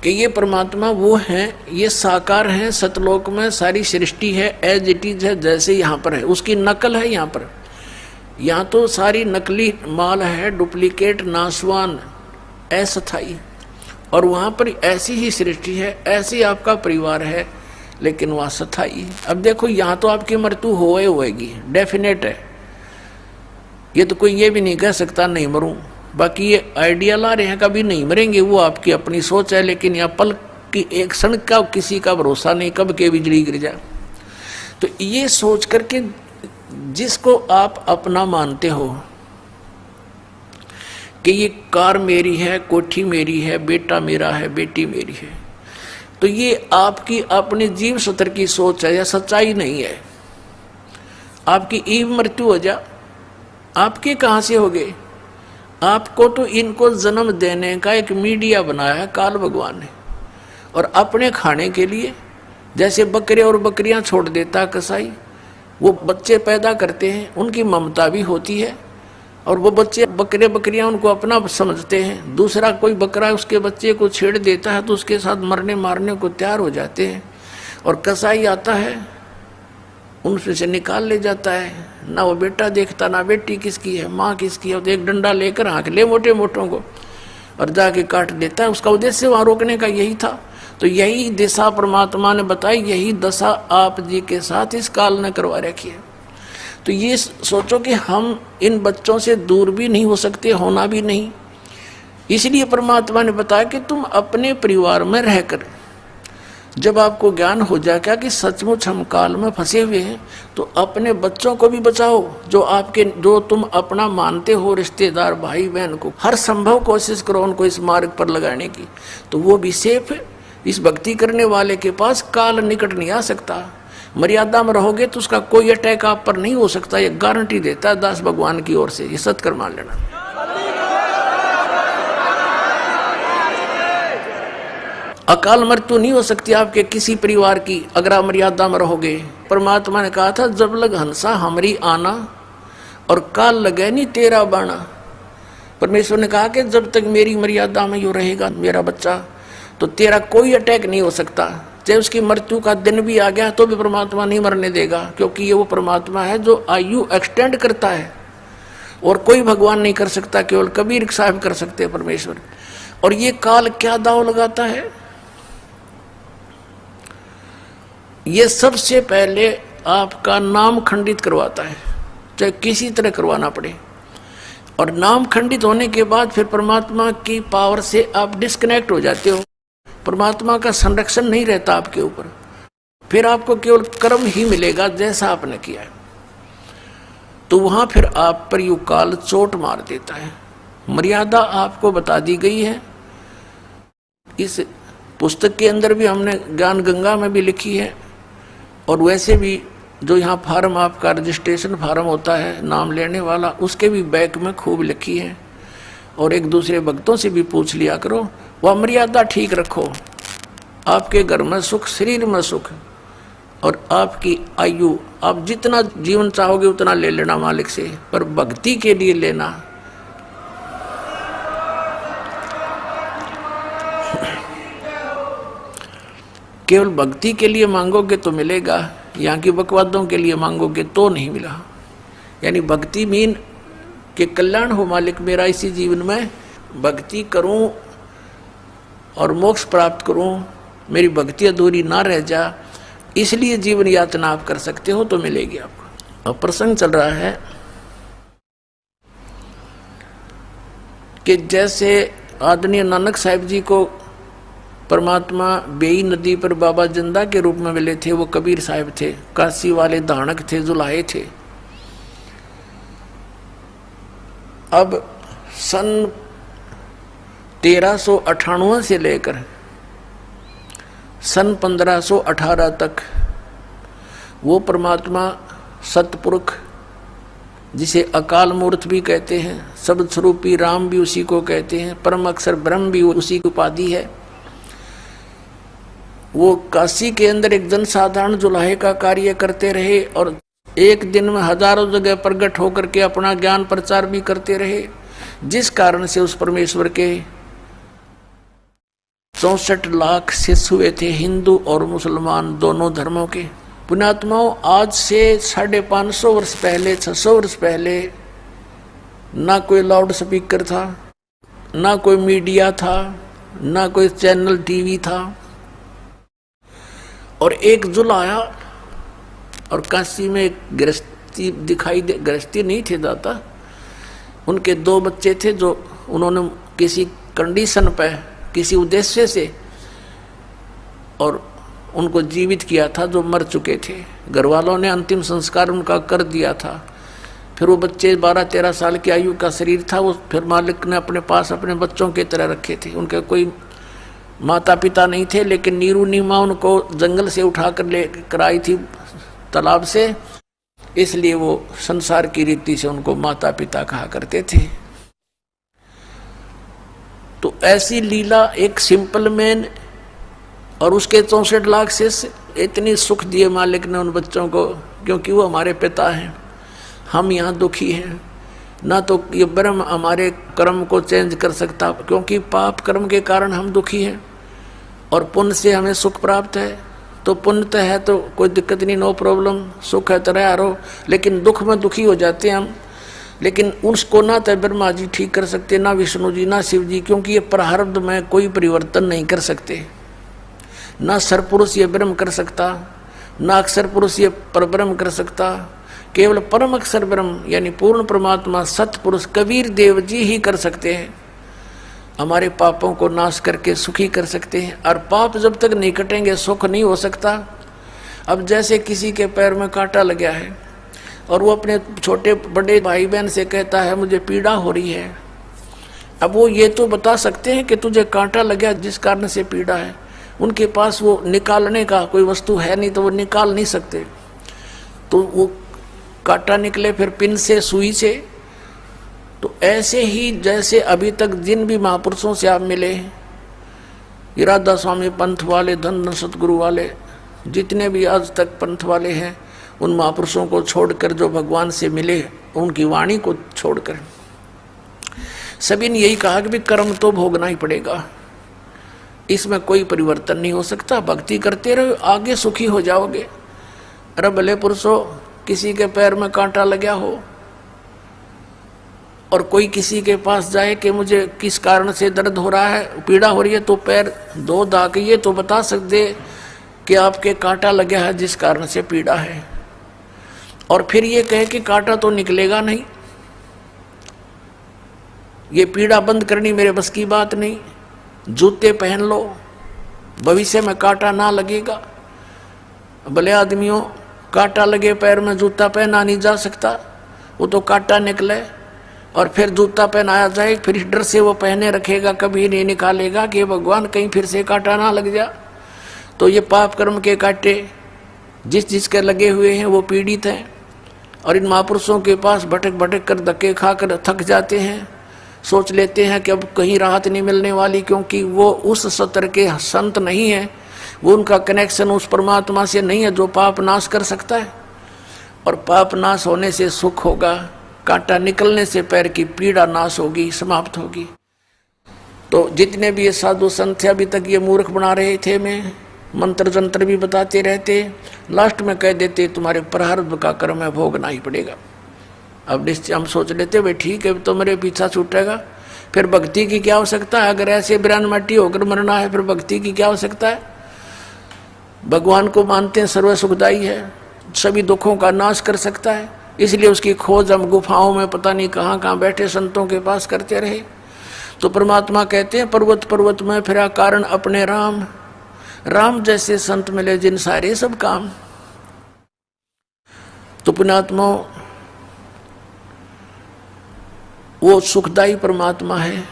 कि ये परमात्मा वो है, ये साकार है, सतलोक में सारी सृष्टि है, एज इट इज है, जैसे यहाँ पर है, उसकी नकल है यहाँ पर। यहाँ तो सारी नकली माल है, डुप्लीकेट, नासवान, अस्थाई। और वहाँ पर ऐसी ही सृष्टि है, ऐसी आपका परिवार है, लेकिन वह स्थाई। अब देखो यहाँ तो आपकी मृत्यु होएगी, डेफिनेट है, ये तो कोई ये भी नहीं कह सकता नहीं मरूं। बाकी ये आइडिया ला रहे हैं कभी नहीं मरेंगे, वो आपकी अपनी सोच है। लेकिन यहाँ पल की एक क्षण का किसी का भरोसा नहीं, कब के बिजली गिर जाए। तो ये सोच करके जिसको आप अपना मानते हो कि ये कार मेरी है, कोठी मेरी है, बेटा मेरा है, बेटी मेरी है, तो ये आपकी अपने जीव सूत्र की सोच है या सच्चाई नहीं है। आपकी ईव मृत्यु हो जा, आपके कहाँ से हो गए? आपको तो इनको जन्म देने का एक मीडिया बनाया है काल भगवान ने, और अपने खाने के लिए जैसे बकरे और बकरियां छोड़ देता कसाई, वो बच्चे पैदा करते हैं, उनकी ममता भी होती है, और वो बच्चे बकरे बकरियां उनको अपना समझते हैं। दूसरा कोई बकरा उसके बच्चे को छेड़ देता है तो उसके साथ मरने मारने को तैयार हो जाते हैं, और कसाई आता है उनसे से निकाल ले जाता है। ना वो बेटा देखता, ना बेटी किसकी है, माँ किसकी है, तो एक डंडा लेकर हाँक ले मोटे मोटों को और जाके काट देता है। उसका उद्देश्य वहाँ रोकने का यही था। तो यही दिशा परमात्मा ने बताई, यही दशा आप जी के साथ इस काल ने करवा रखी है। तो ये सोचो कि हम इन बच्चों से दूर भी नहीं हो सकते, होना भी नहीं। इसलिए परमात्मा ने बताया कि तुम अपने परिवार में रहकर जब आपको ज्ञान हो जाएगा कि सचमुच हम काल में फंसे हुए हैं, तो अपने बच्चों को भी बचाओ, जो तुम अपना मानते हो, रिश्तेदार भाई बहन को हर संभव कोशिश करो उनको इस मार्ग पर लगाने की, तो वो भी सेफ है। इस भक्ति करने वाले के पास काल निकट नहीं आ सकता। मर्यादा में रहोगे तो उसका कोई अटैक आप पर नहीं हो सकता, ये गारंटी देता है दास भगवान की ओर से। ये सत्कर मान लेना। अकाल मृत्यु नहीं हो सकती आपके किसी परिवार की अगर आप मर्यादा में रहोगे। परमात्मा ने कहा था, जब लग हंसा हमरी आना और काल लगे नहीं तेरा बाणा। परमेश्वर ने कहा कि जब तक मेरी मर्यादा में यू रहेगा मेरा बच्चा, तो तेरा कोई अटैक नहीं हो सकता। चाहे उसकी मृत्यु का दिन भी आ गया तो भी परमात्मा नहीं मरने देगा, क्योंकि ये वो परमात्मा है जो आयु एक्सटेंड करता है, और कोई भगवान नहीं कर सकता, केवल कबीर साहब कर सकते हैं परमेश्वर। और ये काल क्या दाव लगाता है? ये सबसे पहले आपका नाम खंडित करवाता है, चाहे किसी तरह करवाना पड़े। और नाम खंडित होने के बाद फिर परमात्मा की पावर से आप डिस्कनेक्ट हो जाते हो, परमात्मा का संरक्षण नहीं रहता आपके ऊपर। फिर आपको केवल कर्म ही मिलेगा जैसा आपने किया है। तो वहां फिर आप पर यू काल चोट मार देता है। मर्यादा आपको बता दी गई है, इस पुस्तक के अंदर भी हमने ज्ञान गंगा में भी लिखी है, और वैसे भी जो यहाँ फार्म आपका रजिस्ट्रेशन फार्म होता है नाम लेने वाला, उसके भी बैक में खूब लिखी है। और एक दूसरे भक्तों से भी पूछ लिया करो, वह मर्यादा ठीक रखो, आपके घर में सुख, शरीर में सुख, और आपकी आयु आप जितना जीवन चाहोगे उतना ले लेना मालिक से, पर भक्ति के लिए लेना। केवल भक्ति के लिए मांगोगे तो मिलेगा, यहाँ की बकवादों के लिए मांगोगे तो नहीं मिला। यानी भक्ति मीन कि कल्याण हो मालिक मेरा इसी जीवन में, भक्ति करूं और मोक्ष प्राप्त करूं, मेरी भक्ति अधूरी ना रह जा, इसलिए जीवन यातना आप कर सकते हो तो मिलेगी आपको। अब प्रसंग चल रहा है कि जैसे आदरणीय नानक साहिब जी को परमात्मा बेई नदी पर बाबा जिंदा के रूप में मिले थे, वो कबीर साहिब थे, काशी वाले धानक थे, जुलाहे थे। अब सन 1398 से लेकर सन 1518 तक वो परमात्मा सतपुरुष, जिसे अकाल मूर्त भी कहते हैं, शब्द स्वरूपी राम भी उसी को कहते हैं, परम अक्षर ब्रह्म भी उसी की उपाधि है, वो काशी के अंदर एक जनसाधारण जुलाहे का कार्य करते रहे, और एक दिन में हजारों जगह प्रकट होकर के अपना ज्ञान प्रचार भी करते रहे, जिस कारण से उस परमेश्वर के 64 लाख शिष्य हुए थे, हिंदू और मुसलमान दोनों धर्मों के। पुण्यात्माओं, आज से 550 वर्ष पहले, 600 वर्ष पहले ना कोई लाउड स्पीकर था, ना कोई मीडिया था, ना कोई चैनल टीवी था। और एक जुल आया और काशी में एक गृहस्थी दिखाई दे, गृहस्थी नहीं थे दाता, उनके 2 बच्चे थे जो उन्होंने किसी कंडीशन पे, किसी उद्देश्य से और उनको जीवित किया था, जो मर चुके थे। घर वालों ने अंतिम संस्कार उनका कर दिया था। फिर वो बच्चे 12-13 साल की आयु का शरीर था, वो फिर मालिक ने अपने पास अपने बच्चों की तरह रखे थे। उनके कोई माता पिता नहीं थे, लेकिन नीरू नीमा उनको जंगल से उठा कर ले कर आई थी, तालाब से, इसलिए वो संसार की रीति से उनको माता पिता कहा करते थे। तो ऐसी लीला एक सिंपल मैन और उसके 64 लाख से इतनी सुख दिए मालिक ने उन बच्चों को, क्योंकि वो हमारे पिता हैं। हम यहाँ दुखी हैं, ना तो ये ब्रह्म हमारे कर्म को चेंज कर सकता, क्योंकि पाप कर्म के कारण हम दुखी हैं, और पुण्य से हमें सुख प्राप्त है। तो पुण्य तो है तो कोई दिक्कत नहीं, नो प्रॉब्लम, सुख है तो रह रहो, लेकिन दुख में दुखी हो जाते हैं हम। लेकिन उसको ना तो ब्रह्मा जी ठीक कर सकते, ना विष्णु जी, ना शिव जी, क्योंकि ये प्रारब्ध में कोई परिवर्तन नहीं कर सकते। ना सरपुरुष ये ब्रह्म कर सकता, ना अक्षर पुरुष ये परब्रह्म कर सकता। केवल परम अक्षर ब्रह्म यानी पूर्ण परमात्मा सतपुरुष कबीर देव जी ही कर सकते हैं। हमारे पापों को नाश करके सुखी कर सकते हैं, और पाप जब तक नहीं कटेंगे सुख नहीं हो सकता। अब जैसे किसी के पैर में कांटा लगा है और वो अपने छोटे बड़े भाई बहन से कहता है मुझे पीड़ा हो रही है, अब वो ये तो बता सकते हैं कि तुझे कांटा लगा जिस कारण से पीड़ा है, उनके पास वो निकालने का कोई वस्तु है नहीं, तो वो निकाल नहीं सकते। तो वो कांटा निकले फिर पिन से, सुई से। तो ऐसे ही जैसे अभी तक जिन भी महापुरुषों से आप मिले, राधा स्वामी पंथ वाले, धन सतगुरु वाले, जितने भी आज तक पंथ वाले हैं, उन महापुरुषों को छोड़कर जो भगवान से मिले, उनकी वाणी को छोड़कर सभी ने यही कहा कि भी कर्म तो भोगना ही पड़ेगा, इसमें कोई परिवर्तन नहीं हो सकता। भक्ति करते रहो, आगे सुखी हो जाओगे। अरे भले पुरुषों, किसी के पैर में कांटा लगा हो और कोई किसी के पास जाए कि मुझे किस कारण से दर्द हो रहा है, पीड़ा हो रही है, तो पैर दो दाग ये तो बता सकते कि आपके कांटा लगा है जिस कारण से पीड़ा है, और फिर ये कहे कि कांटा तो निकलेगा नहीं, ये पीड़ा बंद करनी मेरे बस की बात नहीं, जूते पहन लो, भविष्य में कांटा ना लगेगा। भले आदमियों, कांटा लगे पैर में जूता पहना नहीं जा सकता, वो तो कांटा निकले और फिर जूता पहनाया जाए, फिर डर से वो पहने रखेगा, कभी नहीं निकालेगा कि भगवान कहीं फिर से कांटा ना लग जा। तो ये पाप कर्म के कांटे जिस जिसके लगे हुए हैं वो पीड़ित हैं, और इन महापुरुषों के पास भटक भटक कर धक्के खाकर थक जाते हैं, सोच लेते हैं कि अब कहीं राहत नहीं मिलने वाली, क्योंकि वो उस स्तर के संत नहीं है, वो उनका कनेक्शन उस परमात्मा से नहीं है जो पाप नाश कर सकता है। और पाप नाश होने से सुख होगा, कांटा निकलने से पैर की पीड़ा नाश होगी, समाप्त होगी। तो जितने भी ये साधु संत थे, अभी तक ये मूर्ख बना रहे थे, मैं मंत्र जंत्र भी बताते रहते, लास्ट में कह देते तुम्हारे प्रारब्ध का कर्म है, भोगना ही पड़ेगा। अब निश्चय हम सोच लेते भाई ठीक है, तो मेरे पीछा छूटेगा, फिर भक्ति की क्या आवश्यकता है? अगर ऐसे बिरान मट्टी होकर मरना है, फिर भक्ति की क्या आवश्यकता है? भगवान को मानते हैं, सर्व सुखदाई है, सभी दुखों का नाश कर सकता है, इसलिए उसकी खोज हम गुफाओं में पता नहीं कहाँ कहाँ बैठे संतों के पास करते रहे। तो परमात्मा कहते हैं पर्वत पर्वत में फिरा कारण अपने राम, राम जैसे संत मिले जिन सारे सब काम। तो पुण्यात्मा वो सुखदाई परमात्मा है,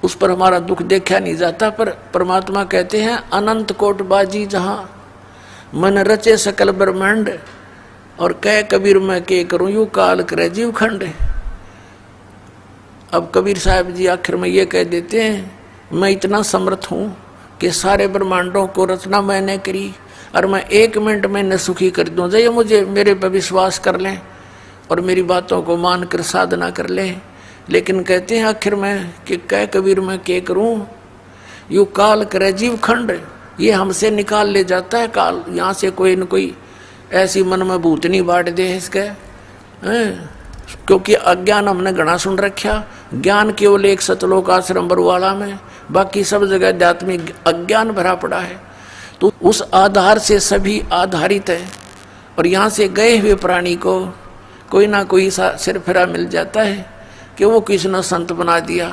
उस पर हमारा दुख देखा नहीं जाता। पर परमात्मा कहते हैं अनंत कोट बाजी जहाँ मन रचे सकल ब्रह्मांड, और कह कबीर मैं के करूँ यू काल करे जीव खंड। अब कबीर साहब जी आखिर में ये कह देते हैं मैं इतना समर्थ हूँ कि सारे ब्रह्मांडों को रचना मैंने करी, और मैं 1 मिनट में न सुखी कर दूँ। जय मुझे मेरे पर विश्वास कर लें और मेरी बातों को मान कर साधना कर लें। लेकिन कहते हैं आखिर में कि कह कबीर मैं के करूँ, यू काल करे जीव खंड, ये हमसे निकाल ले जाता है काल। यहाँ से कोई न कोई ऐसी मन में भूतनी बांट दे इसके, क्योंकि अज्ञान हमने घना सुन रखा। ज्ञान केवल एक सतलोक आश्रम बरवाला में, बाकी सब जगह आध्यात्मिक अज्ञान भरा पड़ा है। तो उस आधार से सभी आधारित है, और यहाँ से गए हुए प्राणी को कोई ना कोई सिर फिरा मिल जाता है कि वो किसी ने संत बना दिया।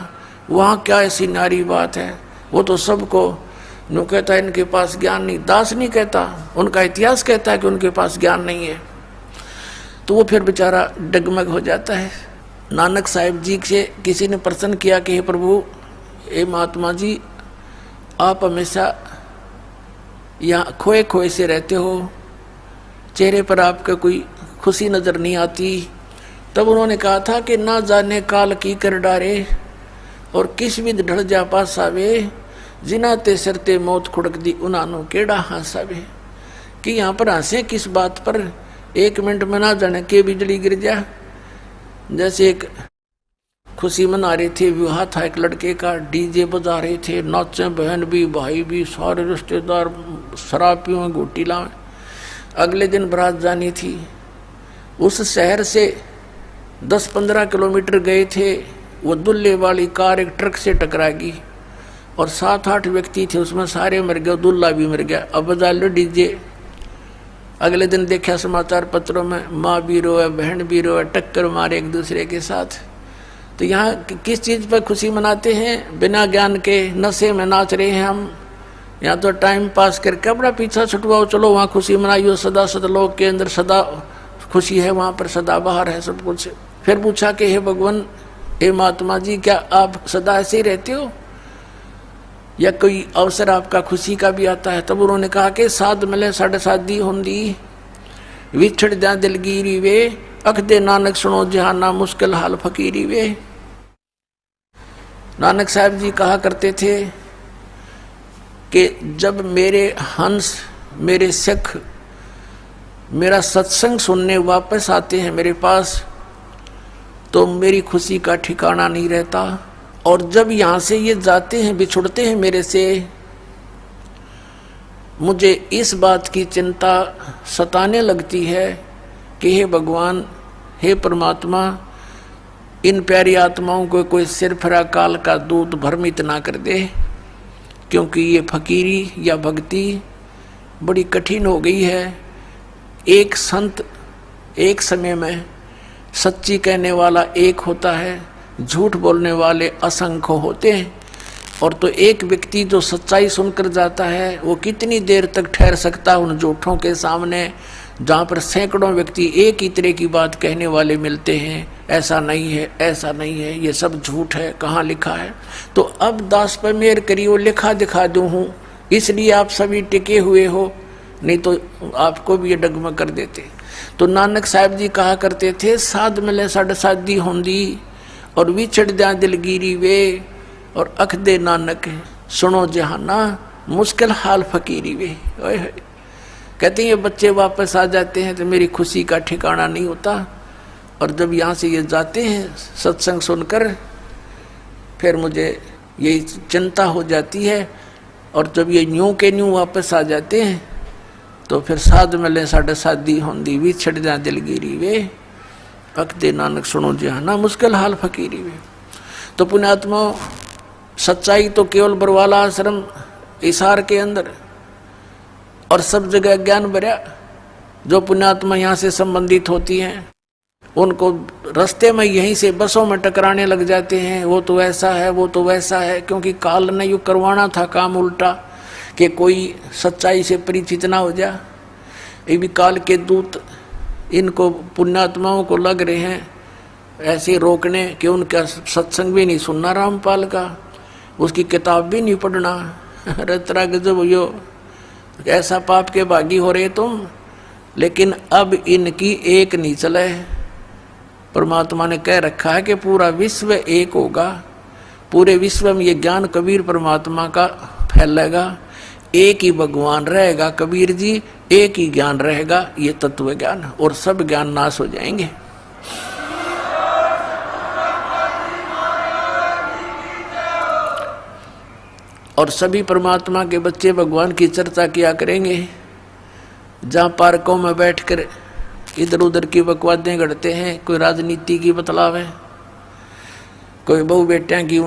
वहाँ क्या ऐसी नारी बात है, वो तो सबको नो कहता है इनके पास ज्ञान नहीं। दास नहीं कहता, उनका इतिहास कहता है कि उनके पास ज्ञान नहीं है। तो वो फिर बेचारा डगमग हो जाता है। नानक साहिब जी से किसी ने प्रश्न किया कि हे प्रभु, हे महात्मा जी, आप हमेशा यहाँ खोए खोए से रहते हो, चेहरे पर आपका कोई खुशी नज़र नहीं आती। तब उन्होंने कहा था कि ना जाने काल की कर डारे, और किस विध ढल जा पासावे, जिना ते सरते मौत खुड़क दी उनानो केड़ा हंसावे। कि यहाँ पर हंसे किस बात पर, एक मिनट में ना जाने के बिजली गिर जा। जैसे एक खुशी मना रहे थे, विवाह था एक लड़के का, डीजे बजा रहे थे, नाचे बहन भी भाई भी सारे रिश्तेदार, शराब पियो घोटी लाए। अगले दिन बारात जानी थी। उस शहर से 10-15 किलोमीटर गए थे, वो दुल्हे वाली कार एक ट्रक से टकरा गई और 7-8 व्यक्ति थे, उसमें सारे मर गए, दुल्हा भी मर गया। अब बजा लो डीजे। अगले दिन देखा समाचार पत्रों में, माँ भी रोए, बहन भी रोए, टक्कर मारे एक दूसरे के साथ। तो यहाँ किस चीज़ पर खुशी मनाते हैं? बिना ज्ञान के नशे में नाच रहे हैं हम। यहाँ तो टाइम पास करके अपना पीछा छुटवाओ, चलो वहाँ खुशी मनाइयो, सदा सतलोक के अंदर सदा खुशी है, वहाँ पर सदा बाहर है सब कुछ। फिर पूछा कि हे भगवान, हे महात्मा जी, क्या आप सदा ऐसे ही रहते हो या कोई अवसर आपका खुशी का भी आता है? तब उन्होंने कहा कि साध मिले साढ़े शादी होंदी, विछड़ जा दिलगिरी वे, अख दे नानक सुनो जहाना मुश्किल हाल फकीरी वे। नानक साहब जी कहा करते थे कि जब मेरे हंस, मेरे सिख मेरा सत्संग सुनने वापस आते हैं मेरे पास, तो मेरी खुशी का ठिकाना नहीं रहता। और जब यहाँ से ये जाते हैं, बिछुड़ते हैं मेरे से, मुझे इस बात की चिंता सताने लगती है कि हे भगवान, हे परमात्मा, इन प्यारी आत्माओं को कोई सिरफिरा काल का दूत भ्रमित ना कर दे, क्योंकि ये फकीरी या भक्ति बड़ी कठिन हो गई है। एक संत एक समय में सच्ची कहने वाला एक होता है, झूठ बोलने वाले असंख्य होते हैं। और तो एक व्यक्ति जो सच्चाई सुनकर जाता है, वो कितनी देर तक ठहर सकता है उन झूठों के सामने, जहाँ पर सैकड़ों व्यक्ति एक ही तरह की बात कहने वाले मिलते हैं। ऐसा नहीं है, ऐसा नहीं है, ये सब झूठ है, कहाँ लिखा है? तो अब दास पर मेहर करिए, वो लिखा दिखा दूँ हूँ, इसलिए आप सभी टिके हुए हो, नहीं तो आपको भी ये डगमग कर देते। तो नानक साहब जी कहा करते थे, साध मिले साढ़े शादी होंदी, और विछड़ जा दिलगिरी वे, और अख दे नानक सुनो जहाना मुश्किल हाल फकीरी वे। कहते हैं ये बच्चे वापस आ जाते हैं तो मेरी खुशी का ठिकाना नहीं होता, और जब यहाँ से ये जाते हैं सत्संग सुनकर, फिर मुझे यही चिंता हो जाती है। और जब ये न्यू के न्यू वापस आ जाते हैं, तो फिर साध मिले साढ़े शादी होंदी, विछड़ जा दिलगिरी वे, अख दे नानक सुनो जहाना मुश्किल हाल फकीरी वे। तो पुण्यात्मा, सच्चाई तो केवल बरवाला आश्रम इसार के अंदर और सब जगह ज्ञान भरा। जो पुण्यात्मा यहाँ से संबंधित होती हैं, उनको रास्ते में यहीं से बसों में टकराने लग जाते हैं, वो तो ऐसा है, वो तो वैसा है, क्योंकि काल ने यूँ करवाना था काम उल्टा कि कोई सच्चाई से परिचित ना हो जा। ये भी काल के दूत इनको पुण्यात्माओं को लग रहे हैं ऐसे रोकने कि उनका सत्संग भी नहीं सुनना, रामपाल का, उसकी किताब भी नहीं पढ़ना। रतरा गजब, यो ऐसा पाप के भागी हो रहे तुम। लेकिन अब इनकी एक नहीं चले। परमात्मा ने कह रखा है कि पूरा विश्व एक होगा, पूरे विश्व में ये ज्ञान कबीर परमात्मा का फैलेगा, एक ही भगवान रहेगा कबीर जी, एक ही ज्ञान रहेगा, ये तत्व ज्ञान, और सब ज्ञान नाश हो जाएंगे। और सभी परमात्मा के बच्चे भगवान की चर्चा किया करेंगे। जहाँ पार्कों में बैठकर इधर उधर की बकवादें गढ़ते हैं, कोई राजनीति की बतलाव है, कोई बहू बेटियां की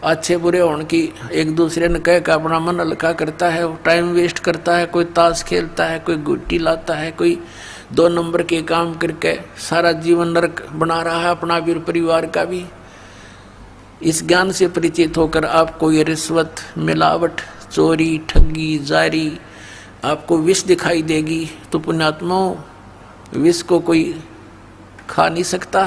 अच्छे बुरे होने की एक दूसरे ने कह कर अपना मन हल्का करता है, टाइम वेस्ट करता है, कोई ताश खेलता है, कोई गुट्टी लाता है, कोई 2 नंबर के काम करके सारा जीवन नरक बना रहा है अपना भी और परिवार का भी। इस ज्ञान से परिचित होकर आपको ये रिश्वत, मिलावट, चोरी, ठगी, जारी आपको विष दिखाई देगी, तो पुण्यात्माओं विष को कोई खा नहीं सकता।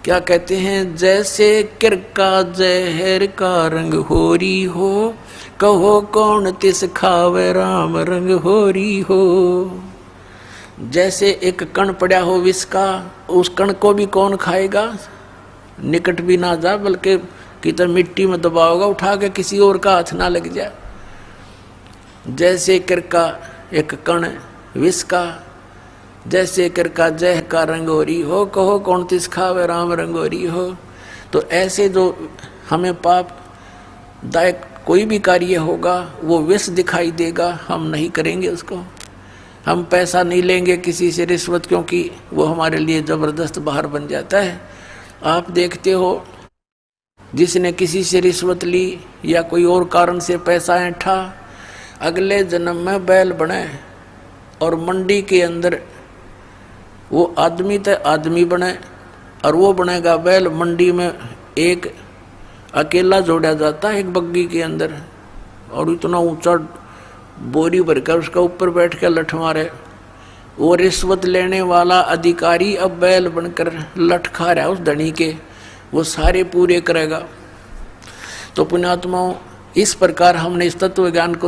क्या कहते हैं, जैसे किरका जहर का रंग होरी हो, कहो कौन तिस खावे राम रंग होरी हो। जैसे एक कण पड़ा हो विष का, उस कण को भी कौन खाएगा, निकट भी ना जा, बल्कि किधर मिट्टी में दबाओगा उठा के, किसी और का हाथ ना लग जाए। जैसे किरका एक कण विष का, जैसे किरका जह का रंगोरी हो, कहो कौन तिस खावे राम रंगोरी हो। तो ऐसे जो हमें पाप दायक कोई भी कार्य होगा वो विष दिखाई देगा, हम नहीं करेंगे उसको। हम पैसा नहीं लेंगे किसी से रिश्वत, क्योंकि वो हमारे लिए जबरदस्त बाहर बन जाता है। आप देखते हो जिसने किसी से रिश्वत ली या कोई और कारण से पैसा ऐंठा, अगले जन्म में बैल बने और मंडी के अंदर वो आदमी तो आदमी बने और वो बनेगा बैल। मंडी में एक अकेला जोड़ा जाता है एक बग्गी के अंदर, और इतना ऊंचा बोरी भरकर उसका ऊपर बैठ कर लठ मारे। वो रिश्वत लेने वाला अधिकारी अब बैल बनकर लठ खा रहा है उस धनी के, वो सारे पूरे करेगा। तो पुण्यात्माओं, इस प्रकार हमने इस तत्व ज्ञान को